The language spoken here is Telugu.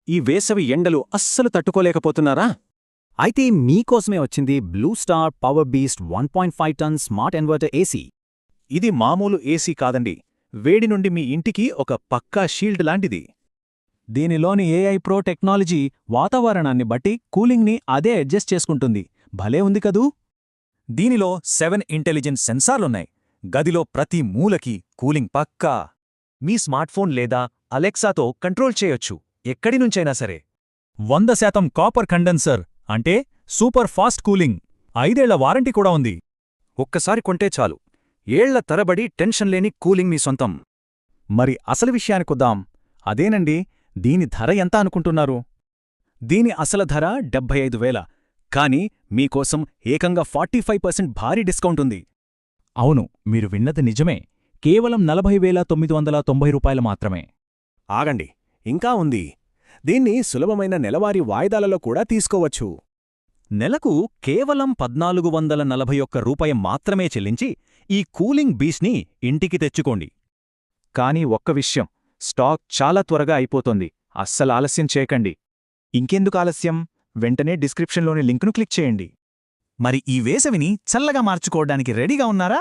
ఈ వేసవి ఎండలు అస్సలు తట్టుకోలేకపోతున్నారా? అయితే మీకోసమే వచ్చింది బ్లూ స్టార్ పవర్ బీస్ట్ 1.5 టన్ స్మార్ట్ ఇన్వర్టర్ ఏసీ. ఇది మామూలు ఏసీ కాదండి, వేడి నుండి మీ ఇంటికి ఒక పక్కా షీల్డ్ లాంటిది. దీనిలోని ఏఐ ప్రో టెక్నాలజీ వాతావరణాన్ని బట్టి కూలింగ్ని అదే అడ్జస్ట్ చేసుకుంటుంది. భలే ఉంది కదూ! దీనిలో 7 ఇంటెలిజెంట్ సెన్సార్లున్నాయి. గదిలో ప్రతి మూలకి కూలింగ్ పక్కా. మీ స్మార్ట్ఫోన్ లేదా అలెక్సాతో కంట్రోల్ చేయొచ్చు, ఎక్కడి నుంచైనా సరే. 100% కాపర్ కండెన్సర్, అంటే సూపర్ ఫాస్ట్ కూలింగ్. 5 ఏళ్ల వారంటీ కూడా ఉంది. ఒక్కసారి కొంటే చాలు, ఏళ్ల తరబడి టెన్షన్ లేని కూలింగ్ మీ సొంతం. మరి అసలు విషయానికొద్దాం. అదేనండి, దీని ధర ఎంత అనుకుంటున్నారు? దీని అసలు ధర 75,000, కానీ మీకోసం ఏకంగా 45% భారీ డిస్కౌంట్ ఉంది. అవును, మీరు విన్నది నిజమే. కేవలం 40,990 రూపాయలు మాత్రమే. ఆగండి, ఇంకా ఉంది. దీన్ని సులభమైన నెలవారీ వాయిదాలలో కూడా తీసుకోవచ్చు. నెలకు కేవలం 1,441 రూపాయి మాత్రమే చెల్లించి ఈ కూలింగ్ బీస్ట్ని ఇంటికి తెచ్చుకోండి. కానీ ఒక్క విషయం, స్టాక్ చాలా త్వరగా అయిపోతోంది. అస్సలు ఆలస్యం చేయకండి. ఇంకెందుకు ఆలస్యం, వెంటనే డిస్క్రిప్షన్లోని లింకును క్లిక్ చేయండి. మరి ఈ వేసవిని చల్లగా మార్చుకోవడానికి రెడీగా ఉన్నారా?